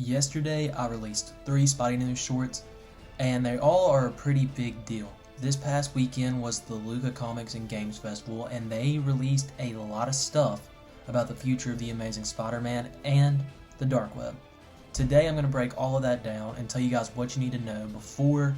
Yesterday, I released 3 Spidey News shorts, and they all are a pretty big deal. This past weekend was the Luca Comics and Games Festival, and they released a lot of stuff about the future of the Amazing Spider-Man and the Dark Web. Today, I'm going to break all of that down and tell you guys what you need to know before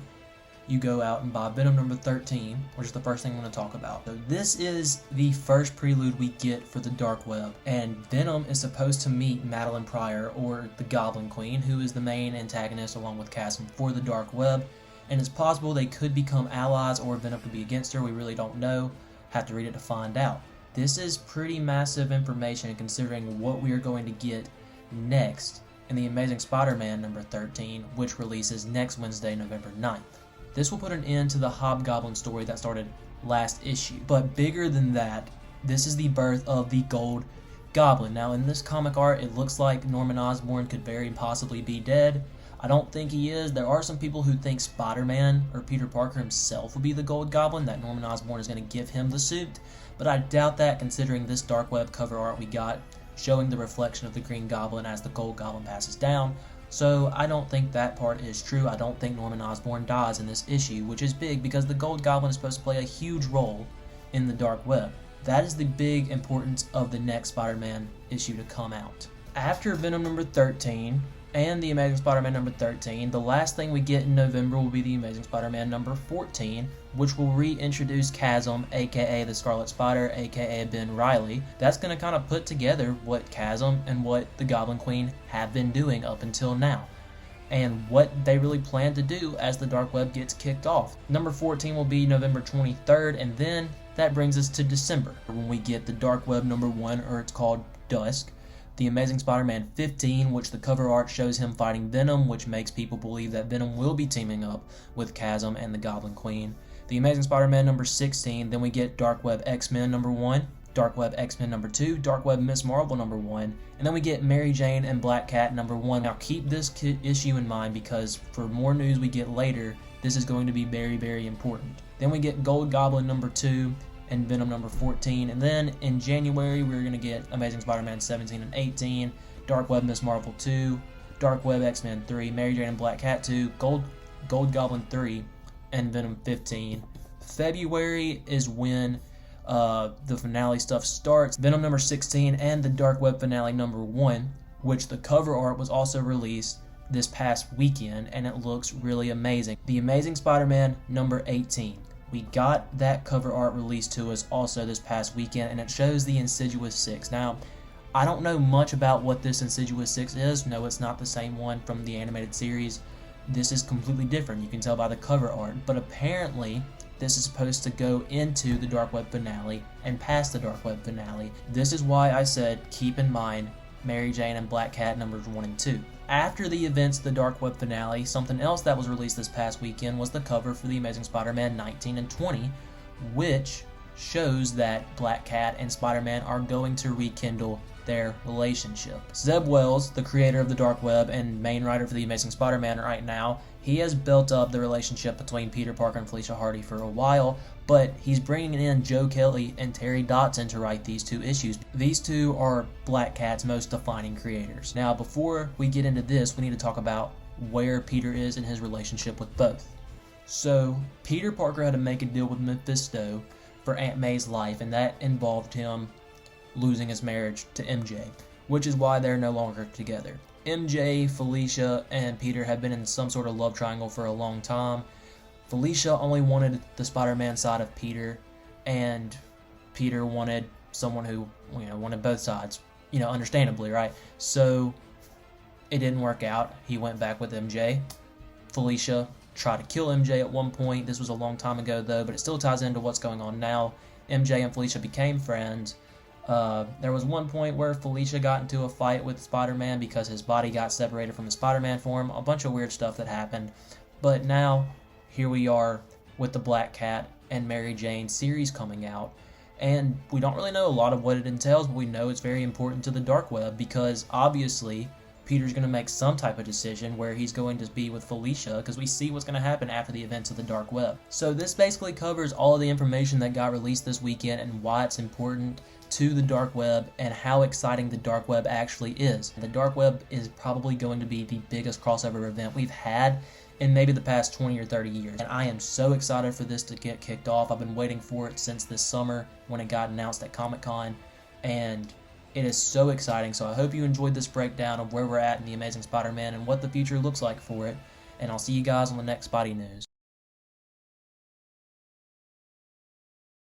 you go out and buy Venom number 13, which is the first thing I'm going to talk about. So this is the first prelude we get for the Dark Web, and Venom is supposed to meet Madeline Pryor, or the Goblin Queen, who is the main antagonist along with Chasm for the Dark Web, and it's possible they could become allies or Venom could be against her. We really don't know. Have to read it to find out. This is pretty massive information considering what we are going to get next in the Amazing Spider-Man number 13, which releases next Wednesday, November 9th. This will put an end to the Hobgoblin story that started last issue. But bigger than that, this is the birth of the Gold Goblin. Now in this comic art, it looks like Norman Osborn could very possibly be dead. I don't think he is. There are some people who think Spider-Man or Peter Parker himself will be the Gold Goblin, that Norman Osborn is going to give him the suit. But I doubt that, considering this Dark Web cover art we got showing the reflection of the Green Goblin as the Gold Goblin passes down. So I don't think that part is true. I don't think Norman Osborn dies in this issue, which is big because the Gold Goblin is supposed to play a huge role in the Dark Web. That is the big importance of the next Spider-Man issue to come out. After Venom number 13 and the Amazing Spider-Man number 13, the last thing we get in November will be the Amazing Spider-Man number 14, which will reintroduce Chasm, aka the Scarlet Spider, aka Ben Reilly. That's going to kind of put together what Chasm and what the Goblin Queen have been doing up until now, and what they really plan to do as the Dark Web gets kicked off. Number 14 will be November 23rd, and then that brings us to December, when we get the Dark Web number 1, or it's called Dusk. The Amazing Spider-Man 15, which the cover art shows him fighting Venom, which makes people believe that Venom will be teaming up with Chasm and the Goblin Queen. The Amazing Spider-Man number 16, then we get Dark Web X-Men number 1, Dark Web X-Men number 2, Dark Web Miss Marvel number 1, and then we get Mary Jane and Black Cat number 1. Now keep this issue in mind because for more news we get later, this is going to be very, very important. Then we get Gold Goblin number 2, and Venom number 14, and then in January we're going to get Amazing Spider-Man 17 and 18, Dark Web Miss Marvel 2, Dark Web X-Men 3, Mary Jane and Black Cat 2, Gold Goblin 3, and Venom 15. February is when the finale stuff starts, Venom number 16 and the Dark Web finale number 1, which the cover art was also released this past weekend, and it looks really amazing. The Amazing Spider-Man number 18. We got that cover art released to us also this past weekend, and it shows the Insidious 6. Now, I don't know much about what this Insidious 6 is. No, it's not the same one from the animated series. This is completely different. You can tell by the cover art. But apparently, this is supposed to go into the Dark Web finale and past the Dark Web finale. This is why I said keep in mind Mary Jane and Black Cat numbers 1 and 2. After the events of the Dark Web finale, something else that was released this past weekend was the cover for the Amazing Spider-Man 19 and 20, which shows that Black Cat and Spider-Man are going to rekindle their relationship. Zeb Wells, the creator of the Dark Web and main writer for the Amazing Spider-Man right now, he has built up the relationship between Peter Parker and Felicia Hardy for a while, but he's bringing in Joe Kelly and Terry Dodson to write these 2 issues. These 2 are Black Cat's most defining creators. Now, before we get into this, we need to talk about where Peter is in his relationship with both. So, Peter Parker had to make a deal with Mephisto for Aunt May's life, and that involved him losing his marriage to MJ, which is why they're no longer together. MJ, Felicia, and Peter have been in some sort of love triangle for a long time. Felicia only wanted the Spider-Man side of Peter, and Peter wanted someone who, wanted both sides, understandably, right? So it didn't work out. He went back with MJ. Felicia tried to kill MJ at one point. This was a long time ago, though, but it still ties into what's going on now. MJ and Felicia became friends. There was one point where Felicia got into a fight with Spider-Man because his body got separated from the Spider-Man form. A bunch of weird stuff that happened. But now, here we are with the Black Cat and Mary Jane series coming out. And we don't really know a lot of what it entails, but we know it's very important to the Dark Web because, obviously, Peter's going to make some type of decision where he's going to be with Felicia, because we see what's going to happen after the events of the Dark Web. So this basically covers all of the information that got released this weekend and why it's important to the Dark Web and how exciting the Dark Web actually is. The Dark Web is probably going to be the biggest crossover event we've had in maybe the past 20 or 30 years. And I am so excited for this to get kicked off. I've been waiting for it since this summer when it got announced at Comic-Con, and it is so exciting. So I hope you enjoyed this breakdown of where we're at in The Amazing Spider-Man and what the future looks like for it. And I'll see you guys on the next Spidey News.